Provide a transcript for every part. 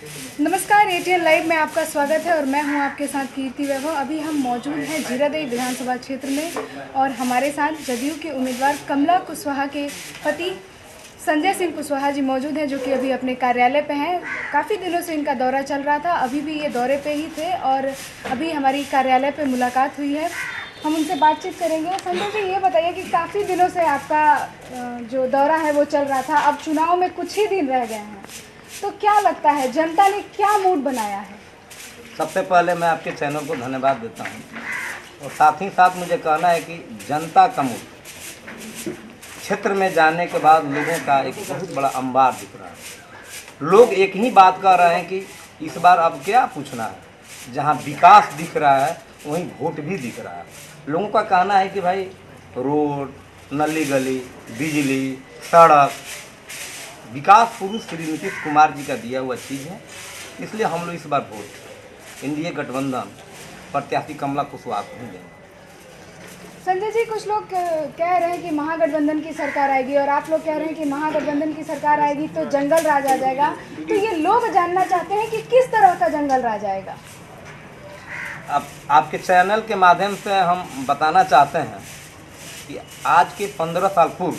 नमस्कार, ATN live में आपका स्वागत है और मैं हूं आपके साथ कीर्ति वैभव। अभी हम मौजूद हैं जीरादेई विधानसभा क्षेत्र में और हमारे साथ जदयू के उम्मीदवार कमला कुशवाहा के पति संजय सिंह कुशवाहा जी मौजूद हैं, जो कि अभी अपने कार्यालय पे हैं। काफ़ी दिनों से इनका दौरा चल रहा था, अभी भी ये दौरे पे ही थे और अभी हमारी कार्यालय पे मुलाकात हुई है। हम उनसे बातचीत करेंगे। संजय जी, ये बताइए कि काफ़ी दिनों से आपका जो दौरा है वो चल रहा था, अब चुनाव में कुछ ही दिन रह गए हैं, तो क्या लगता है जनता ने क्या मूड बनाया है? सबसे पहले मैं आपके चैनल को धन्यवाद देता हूं और साथ ही साथ मुझे कहना है कि जनता का मूड क्षेत्र में जाने के बाद लोगों का एक बहुत बड़ा अंबार दिख रहा है। लोग एक ही बात कर रहे हैं कि इस बार अब क्या पूछना है, जहां विकास दिख रहा है वहीं वोट भी दिख रहा है। लोगों का कहना है कि भाई रोड, नली गली, बिजली, सड़क, विकास पुरुष श्री नीतीश कुमार जी का दिया हुआ चीज़ है। इसलिए हम लोग इस बार वोट एनडीए गठबंधन प्रत्याशी कमला कुशवाहा को ही देंगे। संजय जी, कुछ लोग कह रहे हैं कि महागठबंधन की सरकार आएगी और आप लोग कह रहे हैं कि महागठबंधन की सरकार आएगी तो जंगल राज आ जाएगा। तो ये लोग जानना चाहते हैं कि किस तरह का जंगल राज आएगा। अब आपके चैनल के माध्यम से हम बताना चाहते हैं कि आज के 15 साल पूर्व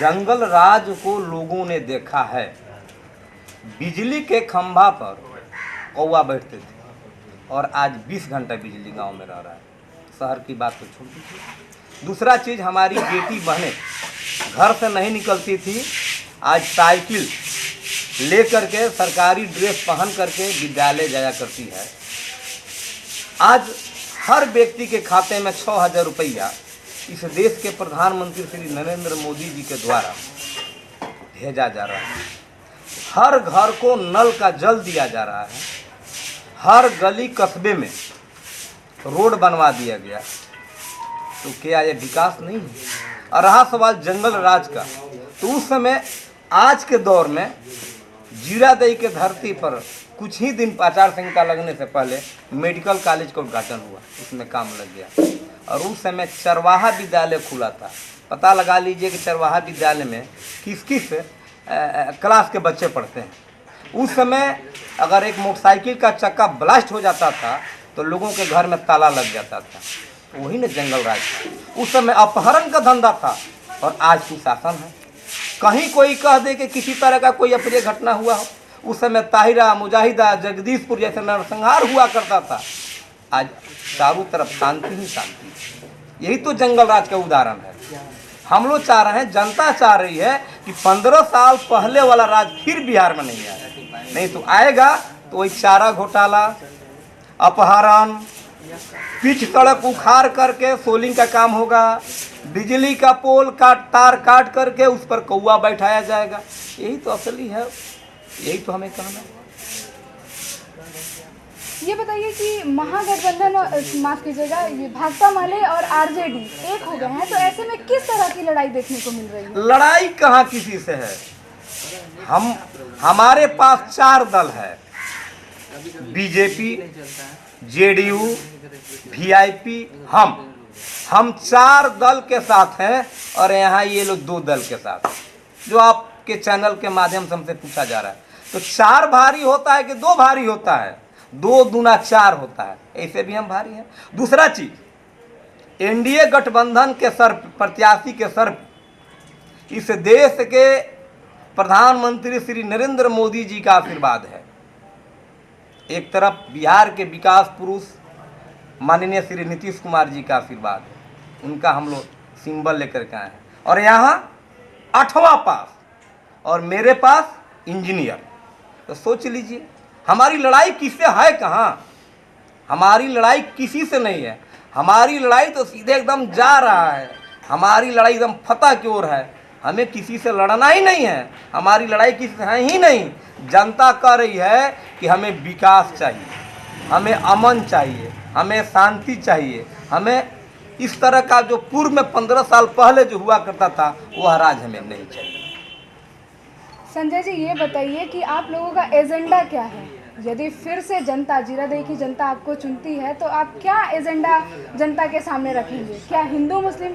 जंगल राज को लोगों ने देखा है। बिजली के खंभा पर कौवा बैठते थे और आज 20 घंटा बिजली गांव में रह रहा है। शहर की बात तो छोड़ दीजिए। दूसरा चीज़, हमारी बेटी बहनें घर से नहीं निकलती थी, आज साइकिल लेकर के सरकारी ड्रेस पहन करके विद्यालय जाया करती है। आज हर व्यक्ति के खाते में 6,000 रुपया इस देश के प्रधानमंत्री श्री नरेंद्र मोदी जी के द्वारा भेजा जा रहा है। हर घर को नल का जल दिया जा रहा है। हर गली कस्बे में रोड बनवा दिया गया। तो क्या ये विकास नहीं है? और रहा सवाल जंगल राज का, तो उस समय आज के दौर में जीरादेई के धरती पर कुछ ही दिन आचार संहिता लगने से पहले मेडिकल कॉलेज का उद्घाटन हुआ, उसमें काम लग गया। और उस समय चरवाहा विद्यालय खुला था। पता लगा लीजिए कि चरवाहा विद्यालय में किस किस क्लास के बच्चे पढ़ते हैं। उस समय अगर एक मोटरसाइकिल का चक्का ब्लास्ट हो जाता था तो लोगों के घर में ताला लग जाता था। तो वही ना जंगल राज था। उस समय अपहरण का धंधा था और आज सुशासन है। कहीं कोई कह दे कि किसी तरह का कोई अप्रिय घटना हुआ हो, उस समय ताहिरा, मुजाहिदा, जगदीशपुर जैसे नरसंहार हुआ करता था। आज चारों तरफ शांति ही शांति। यही तो जंगल राज का उदाहरण है। हम लोग चाह रहे हैं, जनता चाह रही है कि 15 साल पहले वाला राज फिर बिहार में नहीं आए। नहीं तो आएगा तो वही चारा घोटाला, अपहरण, पिच सड़क उखाड़ करके सोलिंग का काम होगा, बिजली का पोल का तार काट करके उस पर कौवा बैठाया जाएगा। यही तो असली है, यही तो हमें कहना है। ये बताइए कि महागठबंधन, माफ कीजिएगा, ये भाकपा माले और आरजेडी एक हो गए हैं, तो ऐसे में किस तरह की लड़ाई देखने को मिल रही है? लड़ाई कहाँ किसी से है। हमारे पास 4 दल है, बीजेपी, जेडीयू, वीआईपी, हम 4 दल के साथ हैं और यहाँ ये लोग 2 दल के साथ हैं, जो आपके चैनल के माध्यम से हमसे पूछा जा रहा है। तो 4 भारी होता है कि 2 भारी होता है? 2 दूना 4 होता है, ऐसे भी हम भारी हैं। दूसरा चीज, एनडीए गठबंधन के सर प्रत्याशी के सर इस देश के प्रधानमंत्री श्री नरेंद्र मोदी जी का आशीर्वाद है। एक तरफ बिहार के विकास पुरुष माननीय श्री नीतीश कुमार जी का आशीर्वाद है, उनका हम लोग सिंबल लेकर के आए हैं। और यहाँ 8वां पास और मेरे पास इंजीनियर। तो सोच लीजिए हमारी लड़ाई किससे है, कहाँ? हमारी लड़ाई किसी से नहीं है। हमारी लड़ाई तो सीधे एकदम जा रहा है। हमारी लड़ाई एकदम फतह की ओर है। हमें किसी से लड़ना ही नहीं है, हमारी लड़ाई किसी से है ही नहीं। जनता कह रही है कि हमें विकास चाहिए, हमें अमन चाहिए, हमें शांति चाहिए, हमें इस तरह का जो पूर्व में 15 साल पहले जो हुआ करता था वह राज हमें नहीं चाहिए। संजय जी, ये बताइए कि आप लोगों का एजेंडा क्या है? यदि फिर से जनता, जीरादेई की जनता आपको चुनती है तो आप क्या एजेंडा जनता के सामने रखेंगे? क्या हिंदू मुस्लिम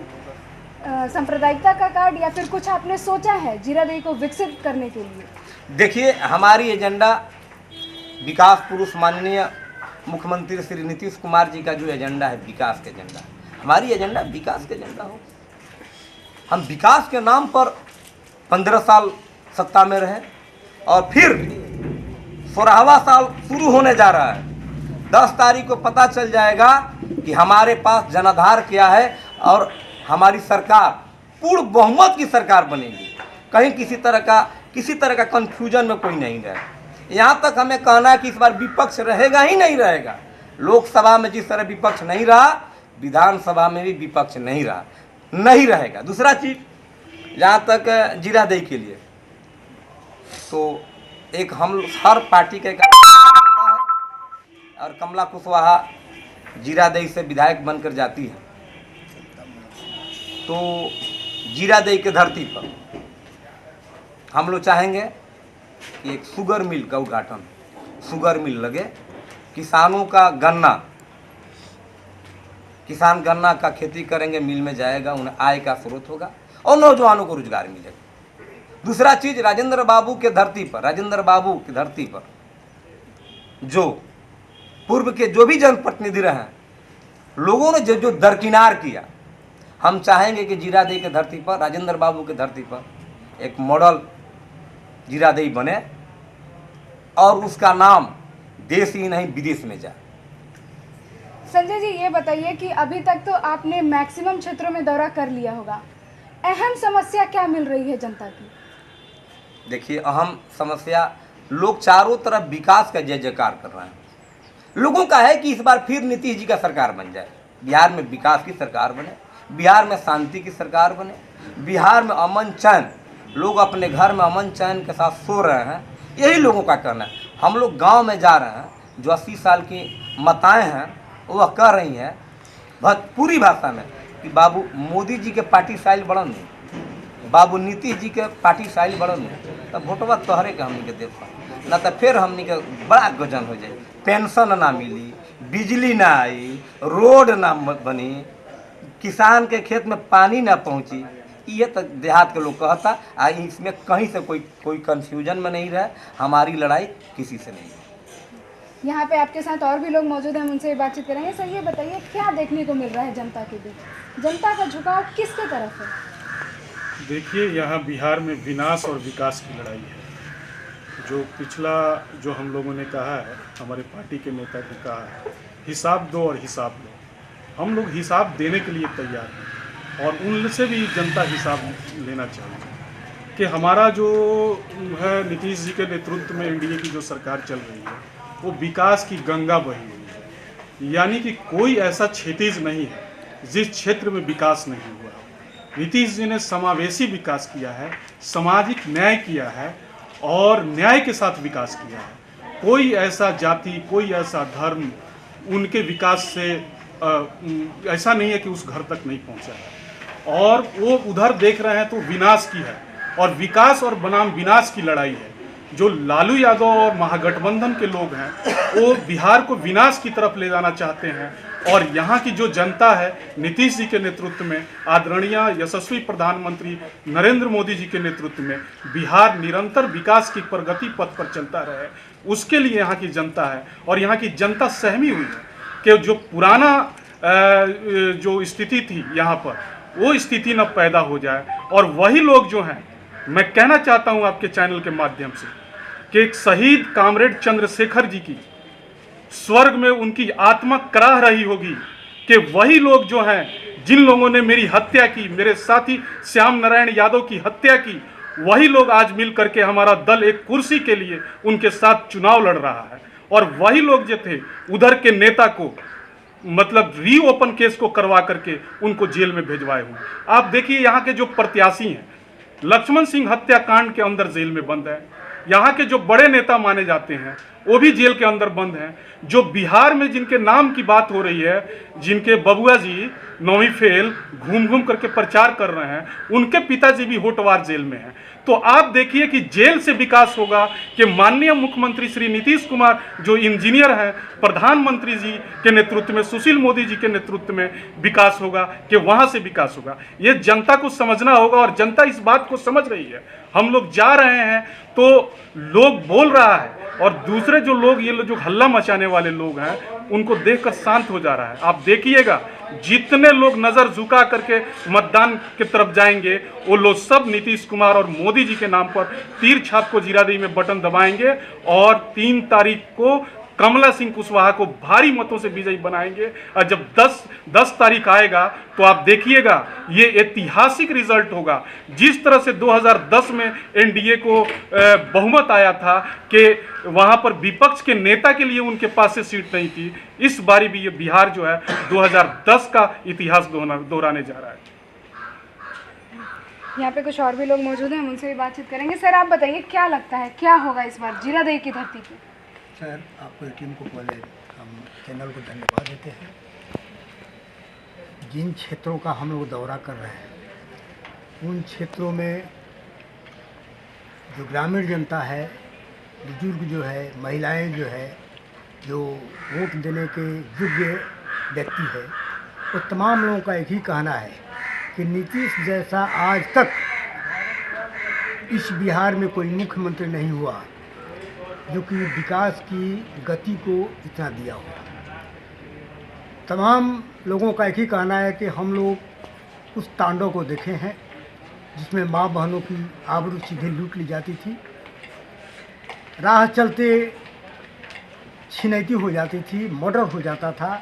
सांप्रदायिकता का कार्ड या फिर कुछ आपने सोचा है जीरादेई को विकसित करने के लिए? देखिए, हमारी एजेंडा विकास पुरुष माननीय मुख्यमंत्री श्री नीतीश कुमार जी का जो एजेंडा है, विकास का एजेंडा, हमारी एजेंडा विकास का एजेंडा हो। हम विकास के नाम पर 15 साल सत्ता में रहे और फिर 16वां साल शुरू होने जा रहा है। 10 तारीख को पता चल जाएगा कि हमारे पास जनाधार क्या है और हमारी सरकार पूर्ण बहुमत की सरकार बनेगी। कहीं किसी तरह का कन्फ्यूजन में कोई नहीं रहे। यहाँ तक हमें कहना है कि इस बार विपक्ष रहेगा ही नहीं रहेगा। लोकसभा में जिस तरह विपक्ष नहीं रहा, विधानसभा में भी विपक्ष नहीं रहेगा। दूसरा चीज, जहाँ तक जीरादेई के लिए, तो एक हम हर पार्टी का एक है और कमला कुशवाहा जीरादेई से विधायक बनकर जाती है, तो जीरादेई के धरती पर हम लोग चाहेंगे कि एक शुगर मिल का उद्घाटन, शुगर मिल लगे, किसानों का किसान गन्ना का खेती करेंगे, मिल में जाएगा, उन्हें आय का स्रोत होगा और नौजवानों को रोजगार मिलेगा। दूसरा चीज, राजेंद्र बाबू की धरती पर जो पूर्व के जो भी जनप्रतिनिधि रहे, लोगों ने जो दरकिनार किया, हम चाहेंगे कि जीरादेई की धरती पर, राजेंद्र बाबू की धरती पर एक मॉडल जीरादेई बने और उसका नाम देश ही नहीं विदेश में जाए। संजय जी, ये बताइए कि अभी तक तो आपने मैक्सिमम क्षेत्रों में दौरा कर लिया होगा, अहम समस्या क्या मिल रही है जनता की? देखिए, अहम समस्या, लोग चारों तरफ विकास का जय जयकार कर रहे हैं। लोगों का है कि इस बार फिर नीतीश जी का सरकार बन जाए, बिहार में विकास की सरकार बने, बिहार में शांति की सरकार बने, बिहार में अमन चैन, लोग अपने घर में अमन चैन के साथ सो रहे हैं, यही लोगों का कहना है। हम लोग गांव में जा रहे हैं, जो 80 साल की माताएं हैं वह कह रही हैं पूरी भाषा में कि बाबू मोदी जी के पार्टी साइल बढ़न, बाबू नीतीश जी के पार्टी साइल बढ़न, तब वोटवा तोहरे के हमनी के देख पाए ना, तो फिर हमनी के बड़ा गजन हो जाए। पेंशन ना मिली, बिजली ना आई, रोड ना बनी, किसान के खेत में पानी ना पहुंची, ये तो देहात के लोग कहता। इसमें कहीं से कोई कंफ्यूजन में नहीं रहे, हमारी लड़ाई किसी से नहीं है। यहाँ पे आपके साथ और भी लोग मौजूद हैं, हम उनसे बातचीत करेंगे। सर, ये बताइए क्या देखने को मिल रहा है जनता के बीच, जनता का झुकाव किसके तरफ है? देखिए, यहाँ बिहार में विनाश और विकास की लड़ाई है। जो हम लोगों ने कहा है, हमारे पार्टी के नेता ने कहा है, हिसाब दो और हिसाब दो। हम लोग हिसाब देने के लिए तैयार हैं और उनसे भी जनता हिसाब लेना चाहिए कि हमारा जो है नीतीश जी के नेतृत्व में एनडीए की जो सरकार चल रही है, वो विकास की गंगा बही हुई है। यानी कि कोई ऐसा क्षितिज नहीं है जिस क्षेत्र में विकास नहीं हुआ। नीतीश जी ने समावेशी विकास किया है, सामाजिक न्याय किया है और न्याय के साथ विकास किया है। कोई ऐसा जाति, कोई ऐसा धर्म उनके विकास से ऐसा नहीं है कि उस घर तक नहीं पहुंचा है। और वो उधर देख रहे हैं तो विनाश की है, और विकास और बनाम विनाश की लड़ाई है। जो लालू यादव और महागठबंधन के लोग हैं, वो बिहार को विनाश की तरफ ले जाना चाहते हैं। और यहाँ की जो जनता है, नीतीश जी के नेतृत्व में, आदरणीय यशस्वी प्रधानमंत्री नरेंद्र मोदी जी के नेतृत्व में बिहार निरंतर विकास की प्रगति पथ पर चलता रहे, उसके लिए यहाँ की जनता है। और यहाँ की जनता सहमी हुई है कि जो पुराना जो स्थिति थी यहाँ पर, वो स्थिति न पैदा हो जाए। और वही लोग जो हैं, मैं कहना चाहता हूँ आपके चैनल के माध्यम से कि एक शहीद कामरेड चंद्रशेखर जी की स्वर्ग में उनकी आत्मा कराह रही होगी कि वही लोग जो हैं, जिन लोगों ने मेरी हत्या की, मेरे साथी श्याम नारायण यादव की हत्या की, वही लोग आज मिल करके हमारा दल एक कुर्सी के लिए उनके साथ चुनाव लड़ रहा है। और वही लोग जो थे, उधर के नेता को मतलब रीओपन केस को करवा करके उनको जेल में भेजवाए हुए। आप देखिए, यहाँ के जो प्रत्याशी हैं, लक्ष्मण सिंह हत्याकांड के अंदर जेल में बंद है। यहाँ के जो बड़े नेता माने जाते हैं, वो भी जेल के अंदर बंद हैं। जो बिहार में जिनके नाम की बात हो रही है, जिनके बबुआ जी 9वीं फेल घूम घूम करके प्रचार कर रहे हैं, उनके पिताजी भी होटवार जेल में हैं। तो आप देखिए कि जेल से विकास होगा कि माननीय मुख्यमंत्री श्री नीतीश कुमार जो इंजीनियर हैं, प्रधानमंत्री जी के नेतृत्व में, सुशील मोदी जी के नेतृत्व में विकास होगा, कि वहाँ से विकास होगा। ये जनता को समझना होगा और जनता इस बात को समझ रही है। हम लोग जा रहे हैं तो लोग बोल रहा है और दूसरे जो लोग, ये जो हल्ला मचाने वाले लोग हैं, उनको देखकर शांत हो जा रहा है। आप देखिएगा जितने लोग नज़र झुका करके मतदान की तरफ जाएंगे, वो लोग सब नीतीश कुमार और मोदी जी के नाम पर तीर छाप को जीरादेई में बटन दबाएंगे और 3 तारीख को कमला सिंह कुशवाहा को भारी मतों से विजयी बनाएंगे। और जब 10 तारीख आएगा तो आप देखिएगा ये ऐतिहासिक रिजल्ट होगा। जिस तरह से 2010 में एनडीए को बहुमत आया था कि वहाँ पर विपक्ष के नेता के लिए उनके पास से सीट नहीं थी, इस बारी भी ये बिहार जो है 2010 का इतिहास दोहराने जा रहा है। यहाँ पे कुछ और भी लोग मौजूद हैं, हम उनसे भी बातचीत करेंगे। सर आप बताइए क्या लगता है क्या होगा इस बार जीरादेई की धरती पे? सर आपको टीम को पहले हम चैनल को धन्यवाद देते हैं। जिन क्षेत्रों का हम लोग दौरा कर रहे हैं, उन क्षेत्रों में जो ग्रामीण जनता है, बुजुर्ग जो है, महिलाएं जो है, जो वोट देने के योग्य व्यक्ति है, वो तमाम लोगों का एक ही कहना है कि नीतीश जैसा आज तक इस बिहार में कोई मुख्यमंत्री नहीं हुआ जो कि विकास की गति को इतना दिया हो। तमाम लोगों का एक ही कहना है कि हम लोग उस तांडव को देखे हैं जिसमें माँ बहनों की आबरू सीधे लूट ली जाती थी, राह चलते छिनैती हो जाती थी, मर्डर हो जाता था।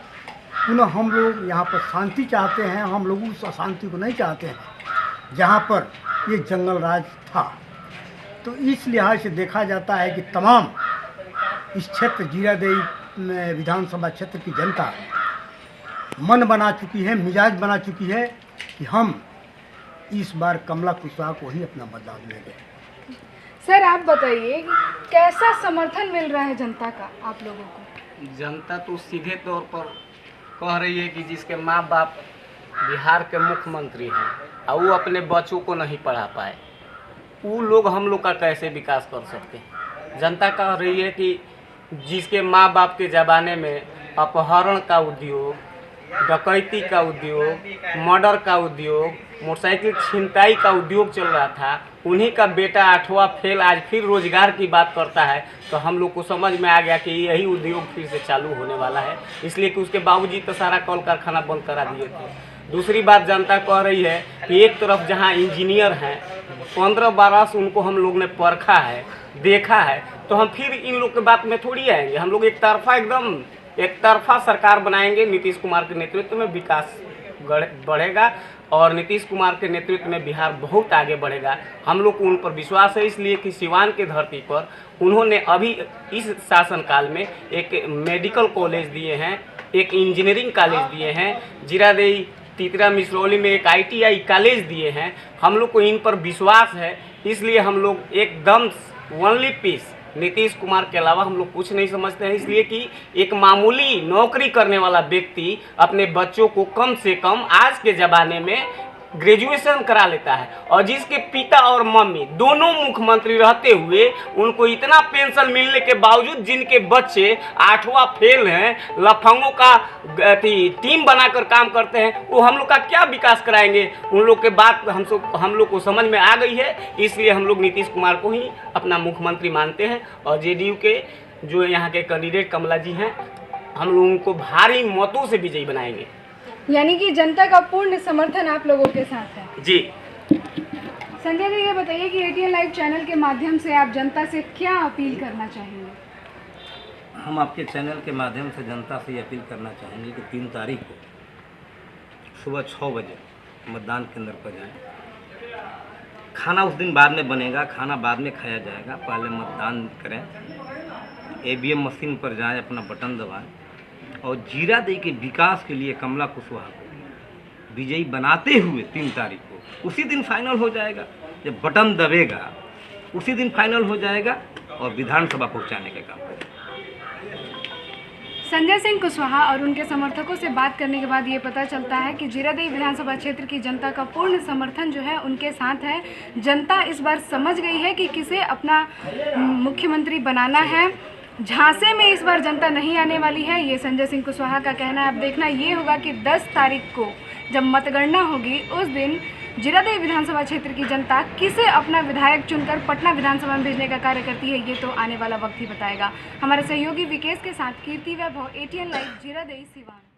पुनः हम लोग यहाँ पर शांति चाहते हैं, हम लोग उस अशांति को नहीं चाहते हैं जहाँ पर ये जंगल राज था। तो इस लिहाज से देखा जाता है कि तमाम इस क्षेत्र जीरादेई विधानसभा क्षेत्र की जनता मन बना चुकी है, मिजाज बना चुकी है कि हम इस बार कमला कुशवाहा को ही अपना मतदान देंगे। सर आप बताइए कैसा समर्थन मिल रहा है जनता का आप लोगों को? जनता तो सीधे तौर पर कह रही है कि जिसके माँ बाप बिहार के मुख्यमंत्री हैं और वो अपने बच्चों को नहीं पढ़ा पाए, वो लोग हम लोग का कैसे विकास कर सकते हैं। जनता कह रही है कि जिसके माँ बाप के ज़माने में अपहरण का उद्योग, डकैती का उद्योग, मर्डर का उद्योग, मोटरसाइकिल छिनताई का उद्योग चल रहा था, उन्हीं का बेटा 8वां फेल आज फिर रोजगार की बात करता है, तो हम लोग को समझ में आ गया कि यही उद्योग फिर से चालू होने वाला है। इसलिए कि उसके बाबूजी तो सारा कल कारखाना बंद करा दिए थे। दूसरी बात जनता कह रही है कि एक तरफ जहां इंजीनियर हैं, 15-12 से उनको हम लोग ने परखा है, देखा है, तो हम फिर इन लोग के बात में थोड़ी आएंगे। हम लोग एक तरफा सरकार बनाएंगे। नीतीश कुमार के नेतृत्व में विकास बढ़ेगा और नीतीश कुमार के नेतृत्व में बिहार बहुत आगे बढ़ेगा। हम लोग को उन पर विश्वास है, इसलिए कि सिवान की धरती पर उन्होंने अभी इस शासनकाल में एक मेडिकल कॉलेज दिए हैं, एक इंजीनियरिंग कॉलेज दिए हैं, जीरादेई तितरा मिसरौली में एक ITI कॉलेज दिए हैं। हम लोग को इन पर विश्वास है, इसलिए हम लोग एकदम ओनली पीस नीतीश कुमार के अलावा हम लोग कुछ नहीं समझते हैं। इसलिए कि एक मामूली नौकरी करने वाला व्यक्ति अपने बच्चों को कम से कम आज के ज़माने में ग्रेजुएशन करा लेता है, और जिसके पिता और मम्मी दोनों मुख्यमंत्री रहते हुए उनको इतना पेंशन मिलने के बावजूद जिनके बच्चे 8वां फेल हैं, लफंगों का टीम बनाकर काम करते हैं, वो हम लोग का क्या विकास कराएंगे? उन लोग के बात हम लोग को समझ में आ गई है, इसलिए हम लोग नीतीश कुमार को ही अपना मुख्यमंत्री मानते हैं। और JDU के जो यहाँ के कैंडिडेट कमला जी हैं, हम लोग उनको भारी मतों से विजयी बनाएंगे। यानी कि जनता का पूर्ण समर्थन आप लोगों के साथ है जी। संजय जी ये बताइए कि ATN लाइव चैनल के माध्यम से आप जनता से क्या अपील करना चाहेंगे? हम आपके चैनल के माध्यम से जनता से अपील करना चाहेंगे कि 3 तारीख को सुबह 6 बजे मतदान केंद्र पर जाएं। खाना उस दिन बाद में बनेगा, खाना बाद में खाया जाएगा, पहले मतदान करें, EVM मशीन पर जाएं, अपना बटन दबाएं और जीरादेई के विकास के लिए कमला कुशवाहा को विजयी बनाते हुए 3 तारीख को उसी दिन फाइनल हो जाएगा। जब बटन दबेगा उसी दिन फाइनल हो जाएगा और विधानसभा पहुंचाने का काम करें। संजय सिंह कुशवाहा और उनके समर्थकों से बात करने के बाद ये पता चलता है कि जीरादेई विधानसभा क्षेत्र की जनता का पूर्ण समर्थन जो है उनके साथ है। जनता इस बार समझ गई है कि किसे अपना मुख्यमंत्री बनाना है। झांसे में इस बार जनता नहीं आने वाली है, ये संजय सिंह कुशवाहा का कहना है। अब देखना ये होगा कि 10 तारीख को जब मतगणना होगी उस दिन जीरादेई विधानसभा क्षेत्र की जनता किसे अपना विधायक चुनकर पटना विधानसभा में भेजने का कार्य करती है, ये तो आने वाला वक्त ही बताएगा। हमारे सहयोगी विकेश के साथ कीर्ति वैभव, ATN लाइव, जीरादेई, सिवान।